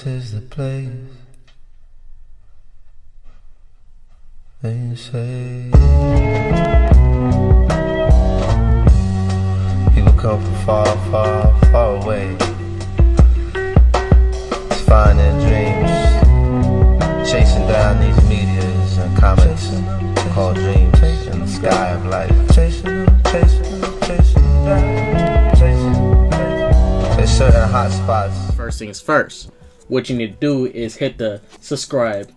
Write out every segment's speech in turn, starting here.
This is the place. They say people come from far, far, far away to find their dreams, chasing down these meteors and comets called dreams in the sky of life. There's certain hot spots. First things first, what you need to do is hit the subscribe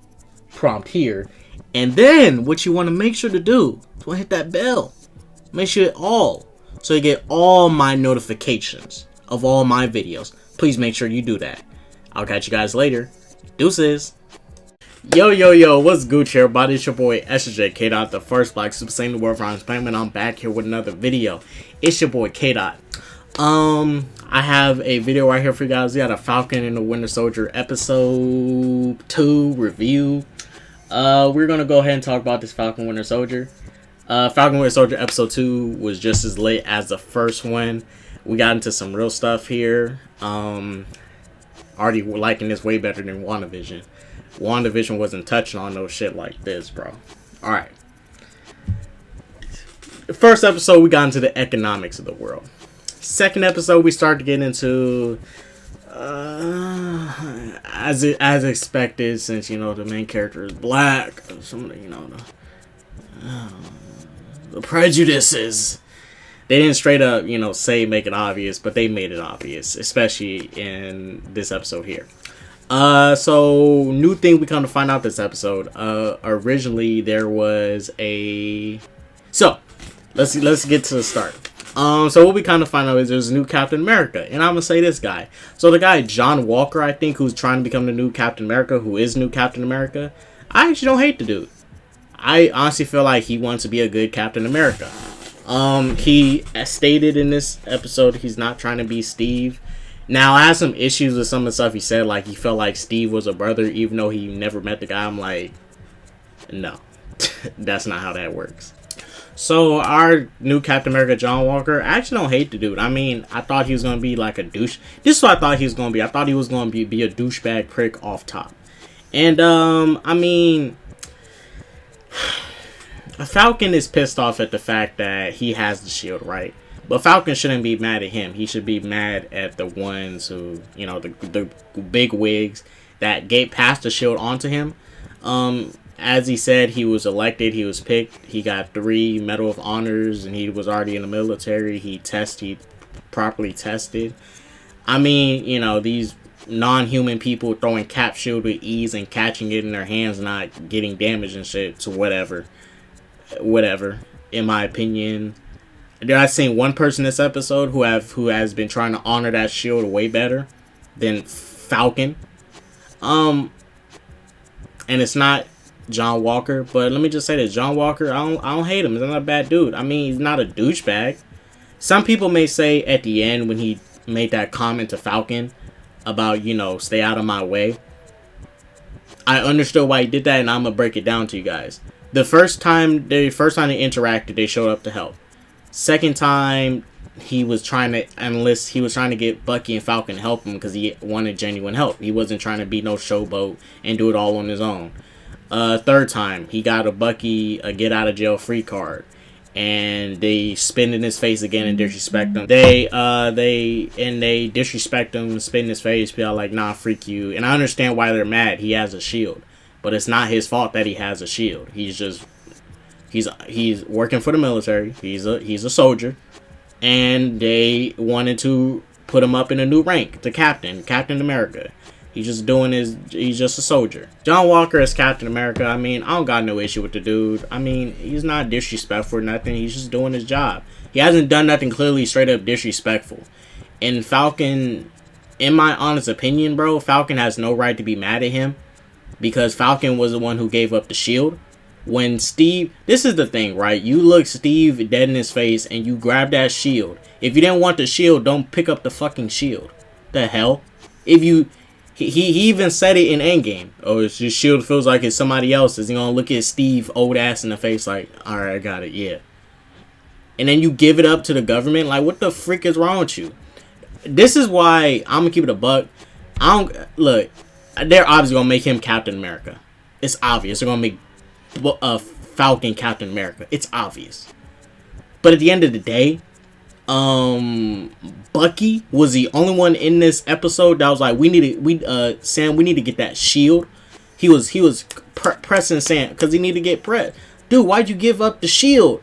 prompt here. And then what you want to make sure to do is hit that bell. Make sure all, so you get all my notifications of all my videos. Please make sure you do that. I'll catch you guys later. Deuces. Yo, what's good, everybody? It's your boy ssjk-dots, the first black Super Saiyan in the world. And I'm back here with another video. It's your boy K-Dot. I have a video right here for you guys. We got a Falcon and the Winter Soldier episode 2 review. We're gonna go ahead and talk about this Falcon Winter Soldier. Falcon Winter Soldier episode 2 was just as lit as the first one. We got into some real stuff here. Already liking this way better than WandaVision. WandaVision wasn't touching on no shit like this, bro. Alright. The first episode, we got into the economics of the world. Second episode, we start to get into as expected, since you know the main character is black. Some of the the prejudices. They didn't straight up make it obvious, but they made it obvious, especially in this episode here. So new thing we come to find out this episode. Originally there was a. So let's get to the start. So what we kind of find out is there's a new Captain America, and I'm gonna say this guy. So the guy John Walker, I think, who's trying to become the new Captain America, who is new Captain America. I actually don't hate the dude. I honestly feel like he wants to be a good Captain America. He stated in this episode he's not trying to be Steve. Now I had some issues with some of the stuff he said, like he felt like Steve was a brother even though he never met the guy. I'm like, no, that's not how that works. So our new Captain America, John Walker, I actually don't hate the dude. I mean, I thought he was going to be like a douche. This is what I thought he was going to be. I thought he was going to be a douchebag prick off top. And, I mean, Falcon is pissed off at the fact that he has the shield, right? But Falcon shouldn't be mad at him. He should be mad at the ones who, the big wigs that passed the shield onto him. As he said, he was elected, he was picked, he got 3 Medal of Honors, and he was already in the military. He properly tested. I mean, these non-human people throwing cap shield with ease and catching it in their hands, not getting damaged and shit, so whatever, in my opinion. I've seen one person this episode who has been trying to honor that shield way better than Falcon. And it's not John Walker, but let me just say this: John Walker, I don't hate him. He's not a bad dude. I mean, he's not a douchebag. Some people may say at the end when he made that comment to Falcon about stay out of my way. I understood why he did that, and I'm gonna break it down to you guys. The first time they interacted, they showed up to help. Second time, he was trying to get Bucky and Falcon to help him because he wanted genuine help. He wasn't trying to be no showboat and do it all on his own. Third time, he got a Bucky a get out of jail free card, and they spit in his face again and disrespect him. They disrespect him, spit in his face, be all like, nah, freak you. And I understand why they're mad. He has a shield, but it's not his fault that he has a shield. He's working for the military. He's a soldier, and they wanted to put him up in a new rank to Captain America. He's just a soldier. John Walker is Captain America. I mean, I don't got no issue with the dude. I mean, he's not disrespectful or nothing. He's just doing his job. He hasn't done nothing clearly straight up disrespectful. And Falcon, in my honest opinion, bro, Falcon has no right to be mad at him because Falcon was the one who gave up the shield. When Steve, this is the thing, right? You look Steve dead in his face and you grab that shield. If you didn't want the shield, don't pick up the fucking shield. The hell? He even said it in Endgame. Oh, it's your shield feels like it's somebody else's. You're gonna look at Steve old ass in the face like, alright, I got it, yeah. And then you give it up to the government? Like, what the freak is wrong with you? This is why I'm gonna keep it a buck. Look, they're obviously gonna make him Captain America. It's obvious. They're gonna make Falcon Captain America. It's obvious. But at the end of the day, Bucky was the only one in this episode that was like, Sam, we need to get that shield. He was pressing Sam because he needed to get pressed. Dude, why'd you give up the shield?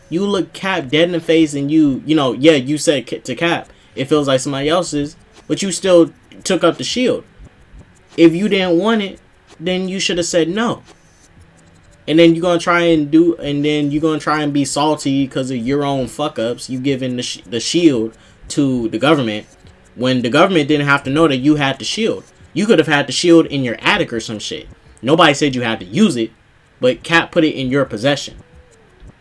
You look Cap dead in the face, and you said to Cap, it feels like somebody else's, but you still took up the shield. If you didn't want it, then you should have said no. And then you're gonna try and be salty because of your own fuck ups. You giving the shield to the government when the government didn't have to know that you had the shield. You could have had the shield in your attic or some shit. Nobody said you had to use it, but Cap put it in your possession.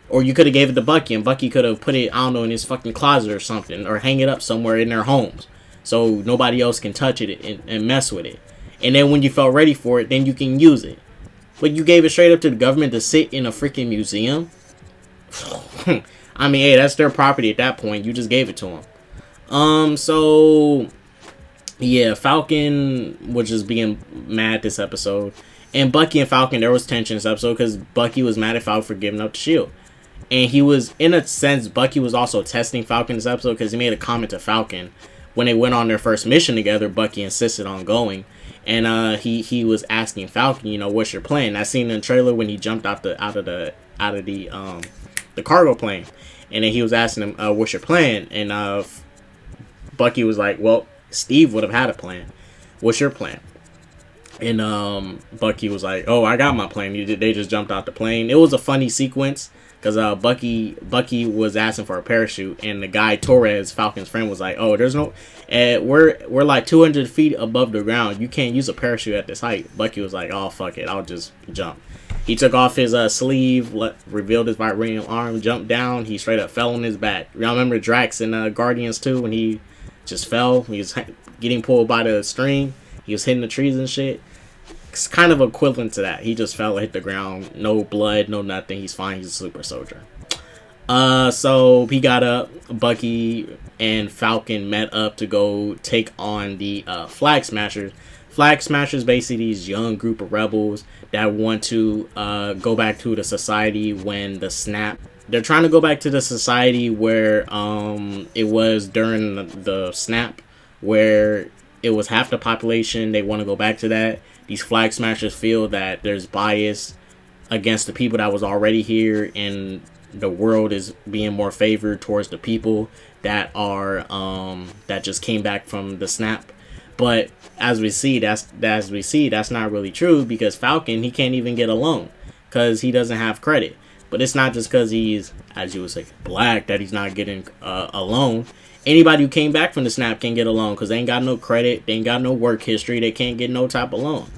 Or you could have gave it to Bucky, and Bucky could have put it, I don't know, in his fucking closet or something, or hang it up somewhere in their homes, so nobody else can touch it and mess with it. And then when you felt ready for it, then you can use it. But you gave it straight up to the government to sit in a freaking museum? I mean, hey, that's their property at that point. You just gave it to them. So, yeah, Falcon was just being mad this episode. And Bucky and Falcon, there was tension this episode because Bucky was mad at Falcon for giving up the shield. And he was, in a sense, Bucky was also testing Falcon this episode because he made a comment to Falcon. When they went on their first mission together, Bucky insisted on going. And he was asking Falcon, what's your plan? I seen in the trailer when he jumped out of the cargo plane, and then he was asking him, what's your plan? And Bucky was like, well, Steve would have had a plan. What's your plan? And Bucky was like, oh, I got my plan. They just jumped out the plane. It was a funny sequence because Bucky was asking for a parachute, and the guy Torres, Falcon's friend, was like, oh, there's no, we're like 200 feet above the ground. You can't use a parachute at this height. Bucky was like, oh, fuck it, I'll just jump. He took off his sleeve, revealed his vibranium arm, jumped down. He straight up fell on his back. Y'all remember Drax in Guardians 2 when he just fell? He was getting pulled by the string. He was hitting the trees and shit. It's kind of equivalent to that. He just fell and hit the ground. No blood, no nothing. He's fine. He's a super soldier. So he got up. Bucky and Falcon met up to go take on the Flag Smashers. Flag Smashers, basically these young group of rebels that want to go back to the society when the snap. They're trying to go back to the society where it was during the snap, where it was half the population. They want to go back to that. These Flag Smashers feel that there's bias against the people that was already here, and the world is being more favored towards the people that are that just came back from the snap. But as we see, that's not really true, because Falcon, he can't even get a loan because he doesn't have credit. But it's not just because he's, as you would say, black, that he's not getting a loan. Anybody who came back from the snap can get a loan because they ain't got no credit, they ain't got no work history, they can't get no type of loan.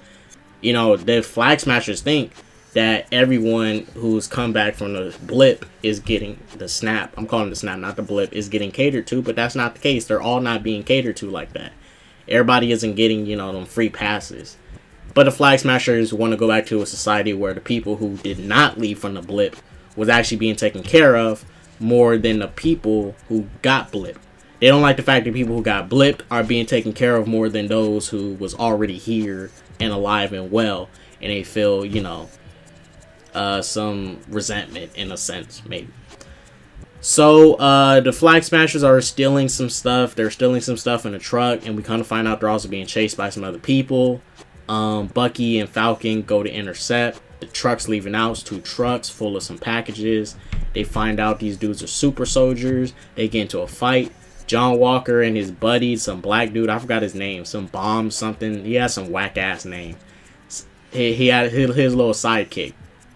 The Flag Smashers think that everyone who's come back from the blip is getting the snap. I'm calling it the snap, not the blip, is getting catered to, but that's not the case. They're all not being catered to like that. Everybody isn't getting, them free passes. But the Flag Smashers want to go back to a society where the people who did not leave from the blip was actually being taken care of more than the people who got blipped. They don't like the fact that people who got blipped are being taken care of more than those who was already here and alive and well. And they feel, some resentment in a sense, maybe. So, the Flag Smashers are stealing some stuff. They're stealing some stuff in a truck, and we kind of find out they're also being chased by some other people. Bucky and Falcon go to intercept. The truck's leaving out. It's 2 trucks full of some packages. They find out these dudes are super soldiers. They get into a fight. John Walker and his buddy, some black dude, I forgot his name, some bomb something. He has some whack ass name. He had his little sidekick,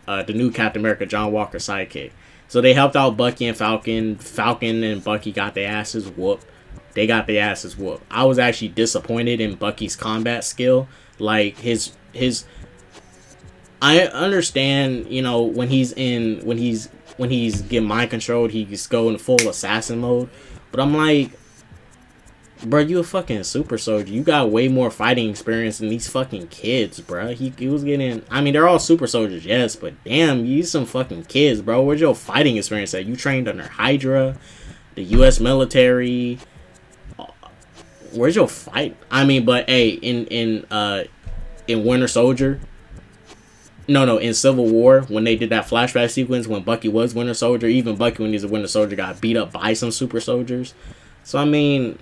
the new Captain America, John Walker sidekick. So they helped out Bucky and Falcon. Falcon and Bucky got their asses whooped. They got their asses whooped. I was actually disappointed in Bucky's combat skill. Like his I understand, when he's getting mind controlled, he's going full assassin mode. But I'm like, bro, you a fucking super soldier. You got way more fighting experience than these fucking kids, bro. He was getting, they're all super soldiers, yes, but damn, you some fucking kids, bro. Where's your fighting experience at? You trained under Hydra, the U.S. military. Where's your fight? But hey, in Winter Soldier. No, in Civil War, when they did that flashback sequence when Bucky was Winter Soldier, even Bucky, when he's a Winter Soldier, got beat up by some super soldiers. So, I mean,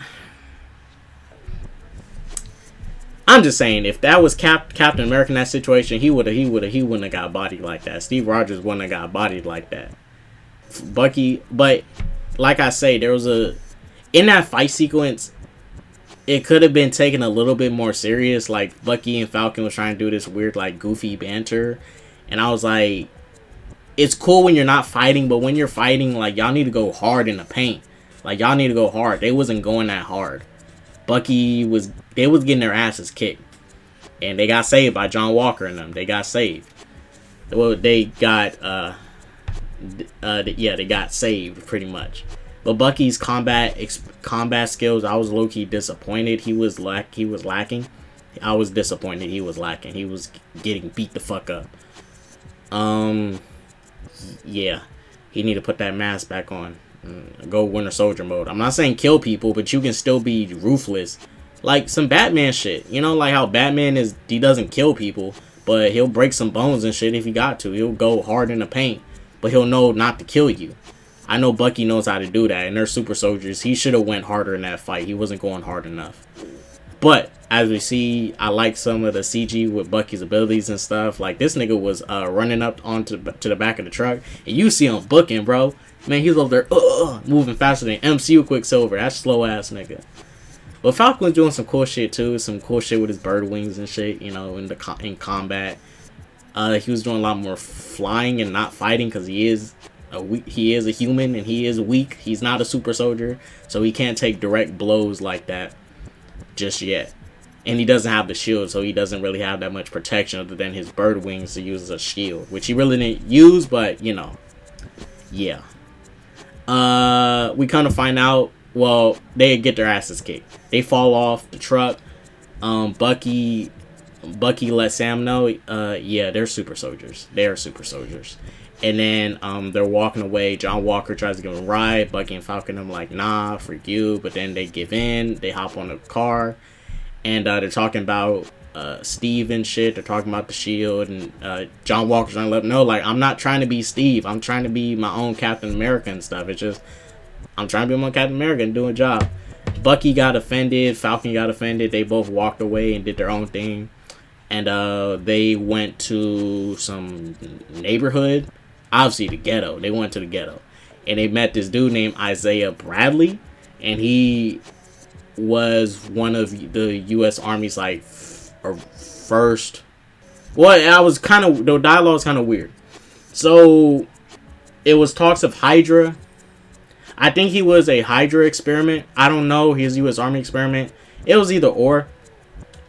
I'm just saying, if that was Captain America in that situation, he wouldn't have got bodied like that. Steve Rogers wouldn't have got bodied like that. Bucky, but like I say, there was in that fight sequence, it could have been taken a little bit more serious. Like, Bucky and Falcon was trying to do this weird, like, goofy banter. And I was like, it's cool when you're not fighting, but when you're fighting, like, y'all need to go hard in the paint. Like, y'all need to go hard. They wasn't going that hard. They was getting their asses kicked. And they got saved by John Walker and them. They got saved. Well, they got, they got saved, pretty much. But Bucky's combat skills, I was low-key disappointed. He was lacking. I was disappointed he was lacking. He was getting beat the fuck up. Yeah. He need to put that mask back on. Go Winter Soldier mode. I'm not saying kill people, but you can still be ruthless. Like some Batman shit. You know, like how Batman he doesn't kill people, but he'll break some bones and shit if he got to. He'll go hard in the paint, but he'll know not to kill you. I know Bucky knows how to do that, and they're super soldiers. He should have went harder in that fight. He wasn't going hard enough. But as we see, I like some of the CG with Bucky's abilities and stuff. Like, this nigga was running up to the back of the truck, and you see him booking, bro. Man, he's over there moving faster than MCU Quicksilver. That's slow ass nigga. But Falcon was doing some cool shit too. Some cool shit with his bird wings and shit. You know, in combat. He was doing a lot more flying and not fighting because he is a human and he is weak. He's not a super soldier, so he can't take direct blows like that just yet. And he doesn't have the shield, so he doesn't really have that much protection other than his bird wings to use as a shield, which he really didn't use, but you know, yeah. We kind of find out, well, they get their asses kicked. They fall off the truck. Bucky let Sam know, yeah, they're super soldiers. They are super soldiers. And then they're walking away. John Walker tries to give them a ride. Bucky and Falcon are like, nah, freak you. But then they give in. They hop on the car. And they're talking about Steve and shit. They're talking about the shield. And John Walker's trying to let them know, like, I'm not trying to be Steve. I'm trying to be my own Captain America and stuff. It's just, I'm trying to be my own Captain America and do a job. Bucky got offended. Falcon got offended. They both walked away and did their own thing. And they went to some neighborhood. Obviously the ghetto. They went to the ghetto. And they met this dude named Isaiah Bradley. And he was one of the U.S. Army's, like, first... Well, I was kind of... The dialogue's kind of weird. So, it was talks of Hydra. I think he was a Hydra experiment. I don't know. He was a U.S. Army experiment. It was either or.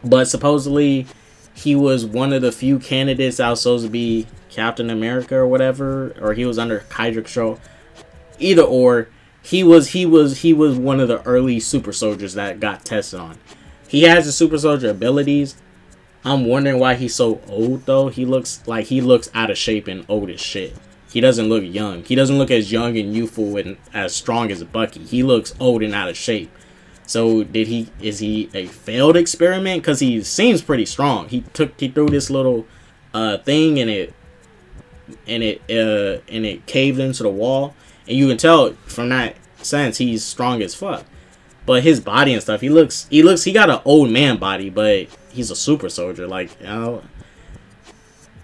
But supposedly, he was one of the few candidates that was supposed to be Captain America or whatever, or he was under Hydra control. Either or, he was one of the early super soldiers that got tested on. He has the super soldier abilities. I'm wondering why he's so old though. He looks out of shape and old as shit. He doesn't look young. He doesn't look as young and youthful and as strong as Bucky. He looks old and out of shape. So is he a failed experiment? Because he seems pretty strong. He threw this little thing and it caved into the wall, and you can tell from that sense he's strong as fuck. But his body and stuff, he got an old man body, but he's a super soldier. Like, you know,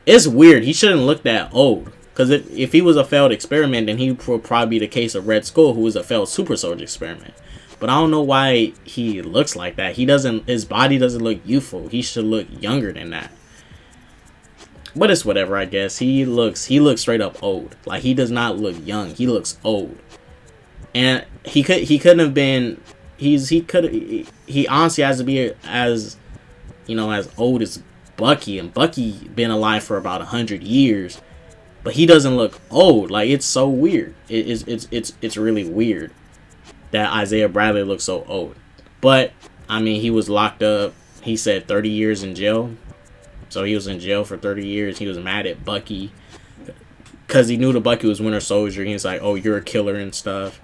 it's weird. He shouldn't look that old. Because if he was a failed experiment, then he would probably be the case of Red Skull, who was a failed super soldier experiment. But I don't know why he looks like that. His body doesn't look youthful. He should look younger than that. But it's whatever, I guess. He looks straight up old. Like, he does not look young. He looks old. And he couldn't have been. He honestly has to be as, you know, as old as Bucky, and Bucky been alive for about 100 years, but he doesn't look old. Like, it's so weird. It's really weird that Isaiah Bradley looks so old. But I mean, he was locked up. He said 30 years in jail. So he was in jail for 30 years. He was mad at Bucky because he knew the Bucky was Winter Soldier. He was like, "Oh, you're a killer and stuff.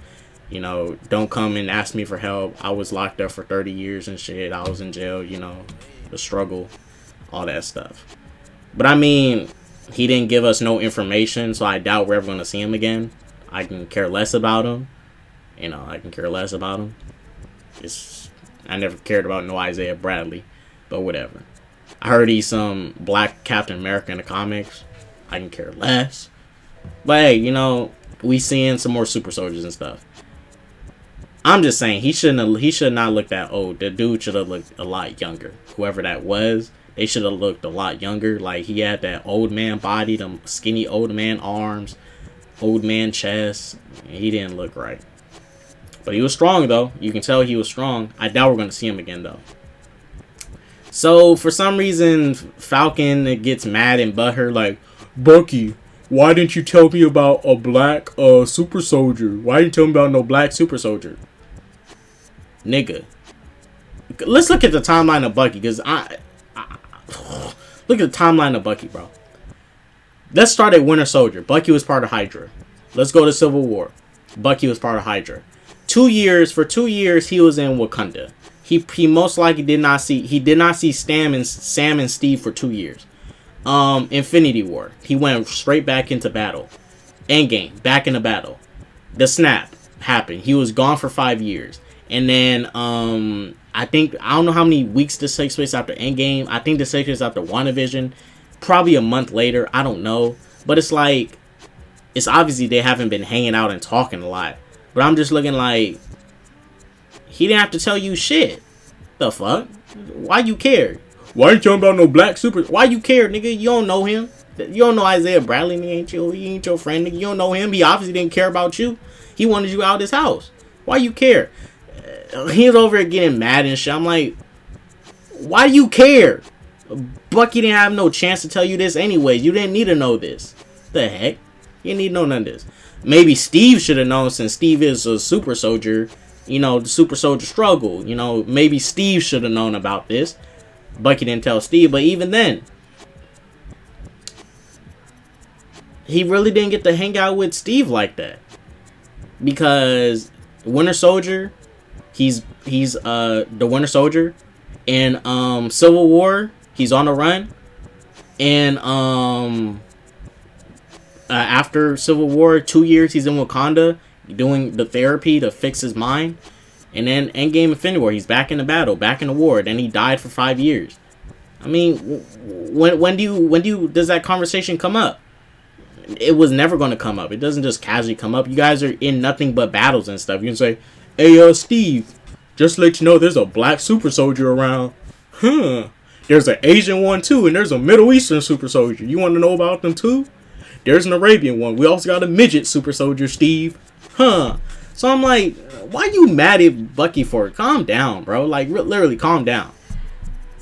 You know, don't come and ask me for help. I was locked up for 30 years and shit. I was in jail, you know, the struggle, all that stuff. But I mean, he didn't give us no information, so I doubt we're ever going to see him again. I can care less about him. You know, I can care less about him. I never cared about no Isaiah Bradley, but whatever. I heard he's some black Captain America in the comics. I can care less. But hey, you know, we seeing some more super soldiers and stuff. I'm just saying he should not look that old. The dude should have looked a lot younger. Whoever that was, they should have looked a lot younger. Like, he had that old man body, them skinny old man arms, old man chest. He didn't look right. But he was strong, though. You can tell he was strong. I doubt we're going to see him again, though. So, for some reason, Falcon gets mad and butthurt, like, Bucky, why didn't you tell me about a black super soldier? Why didn't you tell me about no black super soldier? Nigga. Let's look at the timeline of Bucky, because look at the timeline of Bucky, bro. Let's start at Winter Soldier. Bucky was part of Hydra. Let's go to Civil War. Bucky was part of Hydra. For 2 years, he was in Wakanda. He most likely did not see Sam and Steve for 2 years. Infinity War, he went straight back into battle. Endgame, back into battle. The snap happened. He was gone for 5 years. And then I don't know how many weeks this takes place after Endgame. I think this takes place after WandaVision. Probably a month later. I don't know. But it's like, it's obviously they haven't been hanging out and talking a lot. But I'm just looking like, he didn't have to tell you shit. The fuck? Why you care? Why ain't you talking about no black super? Why you care, nigga? You don't know him. You don't know Isaiah Bradley, nigga. He ain't your friend, nigga. You don't know him. He obviously didn't care about you. He wanted you out of his house. Why you care? He was over here getting mad and shit. I'm like, why do you care? Bucky didn't have no chance to tell you this anyways. You didn't need to know this. The heck? You didn't need to know none of this. Maybe Steve should have known, since Steve is a super soldier. You know, the super soldier struggle. You know, maybe Steve should have known about this. Bucky didn't tell Steve, but even then, he really didn't get to hang out with Steve like that. Because Winter Soldier, he's the Winter Soldier. In Civil War, he's on the run. And after Civil War, 2 years he's in Wakanda doing the therapy to fix his mind. And then Endgame, Infinity War, he's back in the battle, back in the war. Then he died for 5 years. I mean, when does that conversation come up? It was never going to come up. It doesn't just casually come up. You guys are in nothing but battles and stuff. You can say, hey, Steve, just to let you know, there's a black super soldier around. Huh. There's an Asian one too, and there's a Middle Eastern super soldier. You want to know about them too? There's an Arabian one. We also got a midget super soldier, Steve. Huh. So I'm like, why you mad at Bucky for it? Calm down, bro. Like, literally, calm down.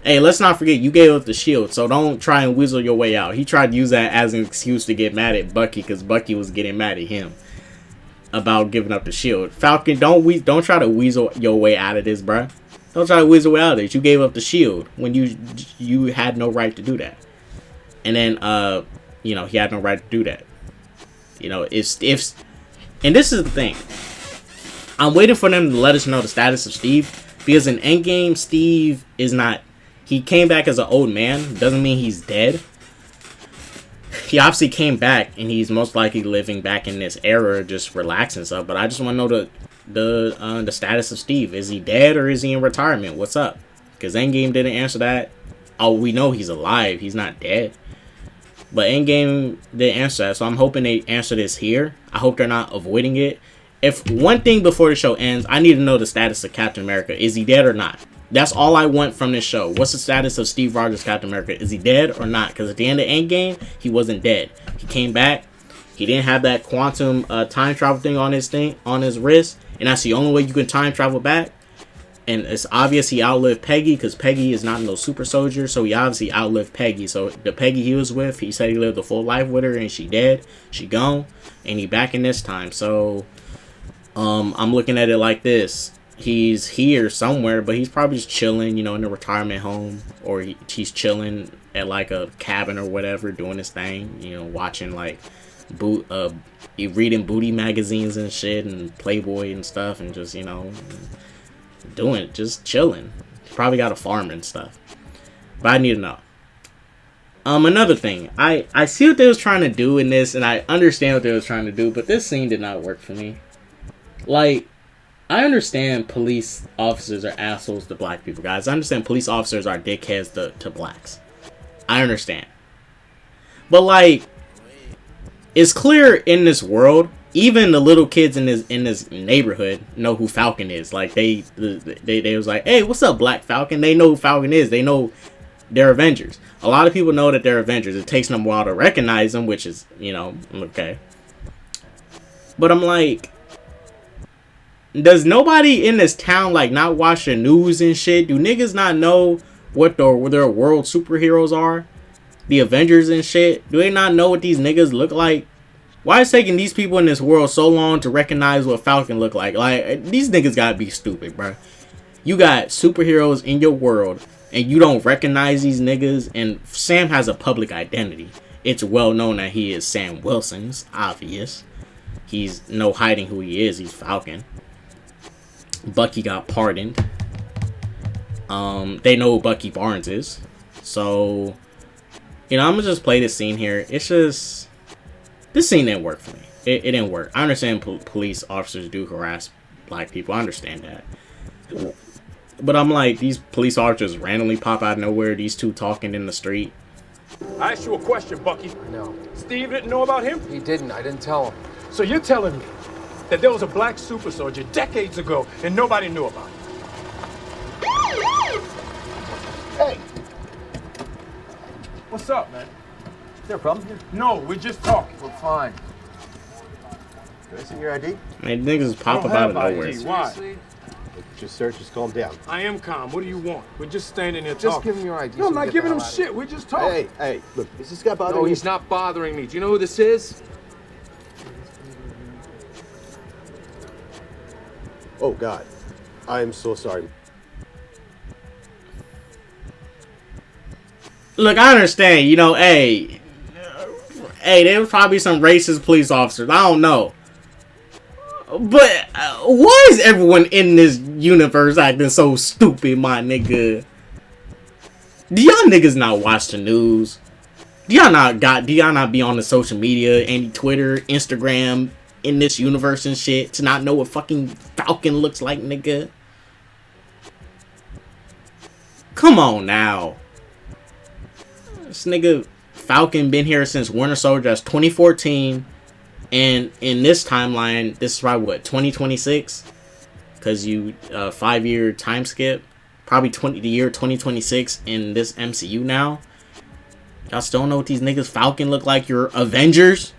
Hey, let's not forget, you gave up the shield, so don't try and weasel your way out. He tried to use that as an excuse to get mad at Bucky, because Bucky was getting mad at him about giving up the shield. Falcon, don't try to weasel your way out of this, bro. Don't try to weasel way out of this. You gave up the shield when you had no right to do that. And then, you know, he had no right to do that. You know, if and this is the thing. I'm waiting for them to let us know the status of Steve, because in Endgame, Steve is not. He came back as an old man. Doesn't mean he's dead. He obviously came back, and he's most likely living back in this era, just relaxing stuff. But I just want to know the status of Steve. Is he dead or is he in retirement? What's up? Because Endgame didn't answer that. Oh, we know he's alive. He's not dead. But Endgame didn't answer that, so I'm hoping they answer this here. I hope they're not avoiding it. If one thing before the show ends, I need to know the status of Captain America. Is he dead or not? That's all I want from this show. What's the status of Steve Rogers, Captain America? Is he dead or not? Because at the end of Endgame, he wasn't dead. He came back. He didn't have that quantum time travel thing on his wrist, and that's the only way you can time travel back. And it's obvious he outlived Peggy, because Peggy is not no super soldier, so he obviously outlived Peggy. So the Peggy he was with, he said he lived a full life with her, and she dead. She gone, and he back in this time. So I'm looking at it like this. He's here somewhere, but he's probably just chilling, you know, in a retirement home, or he's chilling at like a cabin or whatever, doing his thing, you know, watching like reading booty magazines and shit, and Playboy and stuff, and just, you know, just chilling. He probably got a farm and stuff. But I need to know. Another thing, I see what they was trying to do in this, and I understand what they was trying to do, but this scene did not work for me. Like, I understand police officers are assholes to black people, guys. I understand police officers are dickheads to blacks. I understand. But, like, it's clear in this world, even the little kids in this neighborhood know who Falcon is. Like, they was like, hey, what's up, Black Falcon? They know who Falcon is. They know they're Avengers. A lot of people know that they're Avengers. It takes them a while to recognize them, which is, you know, okay. But I'm like, does nobody in this town, like, not watch the news and shit? Do niggas not know what their world superheroes are? The Avengers and shit? Do they not know what these niggas look like? Why is it taking these people in this world so long to recognize what Falcon look like? Like, these niggas gotta be stupid, bro. You got superheroes in your world, and you don't recognize these niggas, and Sam has a public identity. It's well known that he is Sam Wilson. It's obvious. He's no hiding who he is. He's Falcon. Bucky got pardoned. They know who Bucky Barnes is. So, you know, I'm gonna just play this scene here. It's just, this scene didn't work for me. It didn't work. I understand police officers do harass black people. I understand that. But I'm like, these police officers randomly pop out of nowhere. These two talking in the street. I asked you a question, Bucky. No. Steve didn't know about him? He didn't. I didn't tell him. So you're telling me that there was a black super soldier decades ago and nobody knew about it? Hey! What's up, man? Is there a problem here? No, we're just talking. We're fine. Can I see your ID? Man, niggas pop up out of nowhere. ID. Why? Seriously? Just search, just calm down. I am calm. What do you want? We're just standing there Just talking. give him your ID. No, I'm so we not get giving the him hell out of shit. We're just talking. Hey, look, is this guy bothering No, you? he's not bothering me. Do you know who this is? Oh, God. I'm so sorry. Look, I understand, you know, hey, there was probably some racist police officers. I don't know. But why is everyone in this universe acting so stupid, my nigga? Do y'all niggas not watch the news? Do y'all not be on the social media, any Twitter, Instagram, in this universe and shit, to not know what fucking Falcon looks like, nigga? Come on now. This nigga Falcon been here since Winter Soldier. That's 2014. And in this timeline, this is probably what, 2026? Because you 5-year time skip. Probably the year 2026 in this MCU now. Y'all still don't know what these niggas Falcon look like? You're Avengers?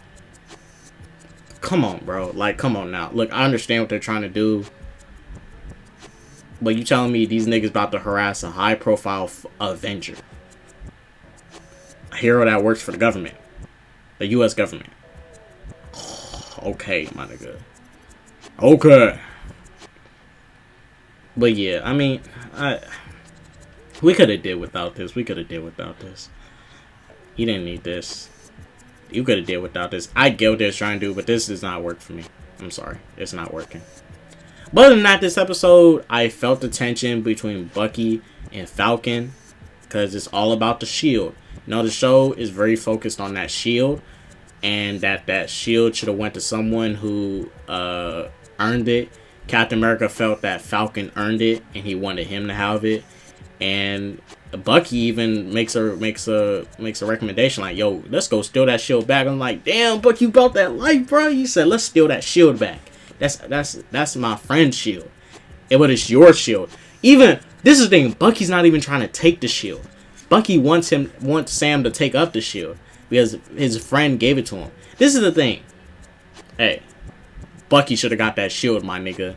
Come on, bro. Like, come on now. Look, I understand what they're trying to do. But you telling me these niggas about to harass a high-profile Avenger? A hero that works for the government. The U.S. government. Okay, my nigga. Okay. But yeah, I mean, we could have did without this. We could have did without this. You didn't need this. You could have did without this. I get what they're trying to do, but this does not work for me. I'm sorry. It's not working. But other than that, this episode, I felt the tension between Bucky and Falcon. Because it's all about the shield. You know, the show is very focused on that shield. And that shield should have went to someone who earned it. Captain America felt that Falcon earned it, and he wanted him to have it. And Bucky even makes a recommendation like, "Yo, let's go steal that shield back." I'm like, "Damn, Bucky, you built that life, bro." He said, "Let's steal that shield back. That's my friend's shield. But it's your shield." Even this is the thing. Bucky's not even trying to take the shield. Bucky wants Sam to take up the shield because his friend gave it to him. This is the thing. Hey, Bucky should have got that shield, my nigga.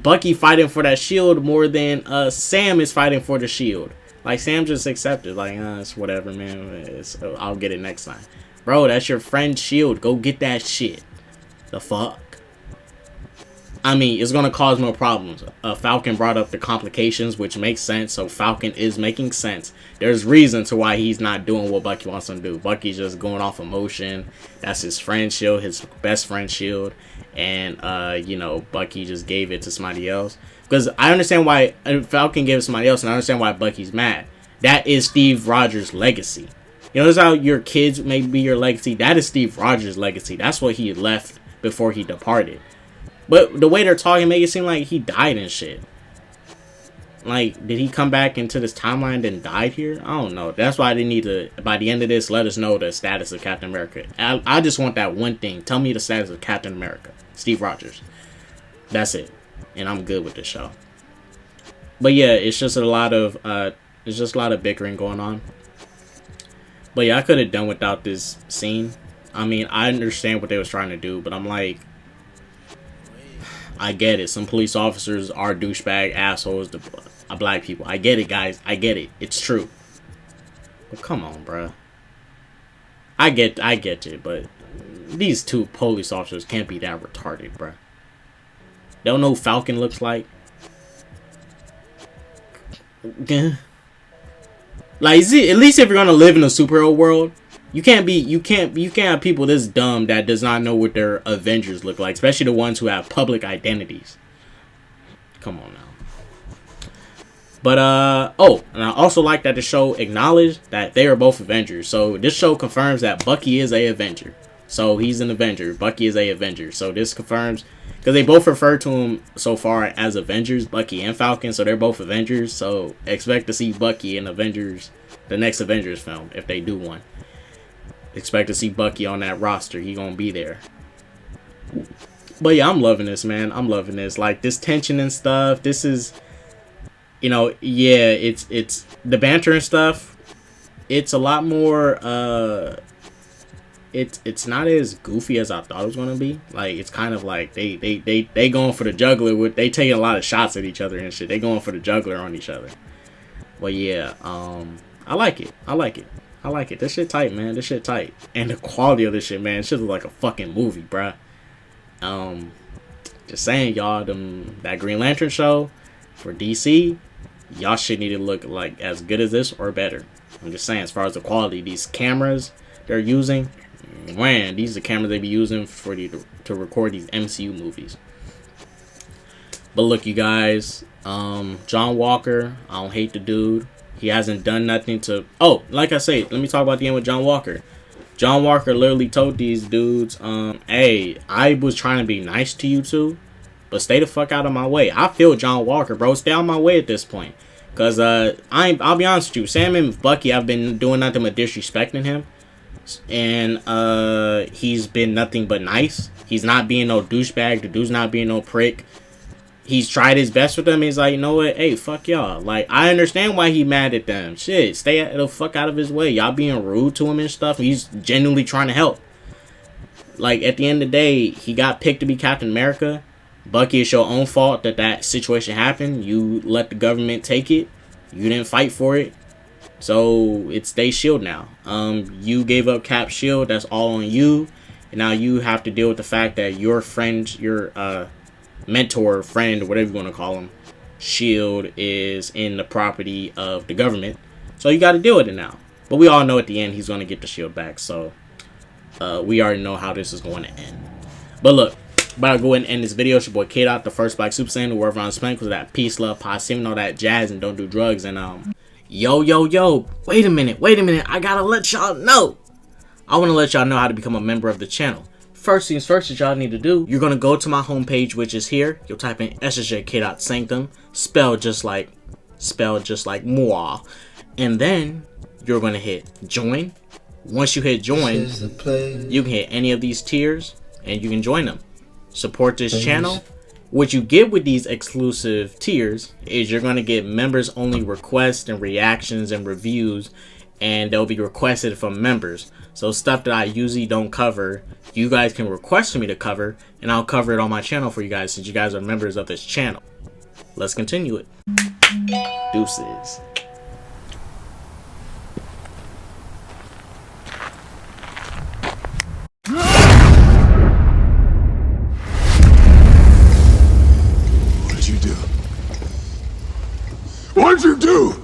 Bucky fighting for that shield more than Sam is fighting for the shield. Like, Sam just accepted. Like, it's whatever, man. I'll get it next time. Bro, that's your friend's shield. Go get that shit. The fuck? I mean, it's going to cause more problems. Falcon brought up the complications, which makes sense. So Falcon is making sense. There's reason to why he's not doing what Bucky wants him to do. Bucky's just going off emotion. That's his friend's shield, his best friend's shield. And, you know, Bucky just gave it to somebody else. Because I understand why Falcon gave it to somebody else, and I understand why Bucky's mad. That is Steve Rogers' legacy. You know, that's how your kids may be your legacy. That is Steve Rogers' legacy. That's what he left before he departed. But the way they're talking make it seem like he died and shit. Like, did he come back into this timeline and died here? I don't know. That's why they need to, by the end of this, let us know the status of Captain America. I just want that one thing. Tell me the status of Captain America. Steve Rogers. That's it. And I'm good with this show. But yeah, it's just a lot of bickering going on. But yeah, I could have done without this scene. I mean, I understand what they was trying to do, but I'm like, I get it. Some police officers are douchebag assholes to black people. I get it, guys. I get it. It's true. But come on, bruh. I get it, but these two police officers can't be that retarded, bruh. They don't know who Falcon looks like. Like, at least if you're gonna live in a superhero world, you can't have people this dumb that does not know what their Avengers look like, especially the ones who have public identities. Come on now. But oh, and I also like that the show acknowledged that they are both Avengers. So this show confirms that Bucky is a Avenger. So he's an Avenger. Bucky is a Avenger. So this confirms, because they both refer to him so far as Avengers, Bucky and Falcon. So they're both Avengers. So expect to see Bucky in Avengers, the next Avengers film, if they do one. Expect to see Bucky on that roster. He gonna be there. But yeah, I'm loving this, man. I'm loving this. Like, this tension and stuff. This is, you know, yeah, it's the banter and stuff. It's a lot more it's not as goofy as I thought it was gonna be. Like, it's kind of like they going for the juggler with, they taking a lot of shots at each other and shit. They going for the juggler on each other. But yeah, I like it. I like it. I like it. This shit tight, man. This shit tight. And the quality of this shit, man. This shit look like a fucking movie, bruh. Just saying, y'all, that Green Lantern show for DC, y'all shit need to look like as good as this or better. I'm just saying, as far as the quality, these cameras they're using, man, these are the cameras they be using to record these MCU movies. But look, you guys, John Walker, I don't hate the dude. He hasn't done nothing to... Oh, like I say, let me talk about the end with John Walker. John Walker literally told these dudes, hey, I was trying to be nice to you two, but stay the fuck out of my way. I feel John Walker, bro. Stay on my way at this point. Because I'll be honest with you. Sam and Bucky, I've been doing nothing but disrespecting him. And he's been nothing but nice. He's not being no douchebag. The dude's not being no prick. He's tried his best with them. He's like, you know what? Hey, fuck y'all. Like, I understand why he mad at them. Shit, stay the fuck out of his way. Y'all being rude to him and stuff. He's genuinely trying to help. Like, at the end of the day, he got picked to be Captain America. Bucky, it's your own fault that situation happened. You let the government take it. You didn't fight for it. So, it's their shield now. You gave up Cap's shield. That's all on you. And now you have to deal with the fact that your friend, your, mentor, friend, whatever you want to call him, shield is in the property of the government, so you got to deal with it now. But we all know at the end he's going to get the shield back, so we already know how this is going to end. But look, about to go ahead and end this video. It's your boy K-Dot, the first Black Super Saiyan, wherever on this planet, because of that peace, love, positivity, and all that jazz, and don't do drugs. And yo, wait a minute, I gotta let y'all know. I want to let y'all know how to become a member of the channel. First things first that y'all need to do, you're going to go to my homepage, which is here. You'll type in ssjk-dots, spelled just like moi. And then you're going to hit join. Once you hit join, you can hit any of these tiers and you can join them. Support this channel. What you get with these exclusive tiers is you're going to get members only requests and reactions and reviews, and they'll be requested from members. So stuff that I usually don't cover, you guys can request for me to cover, and I'll cover it on my channel for you guys since you guys are members of this channel. Let's continue it. Deuces. What did you do? What'd you do?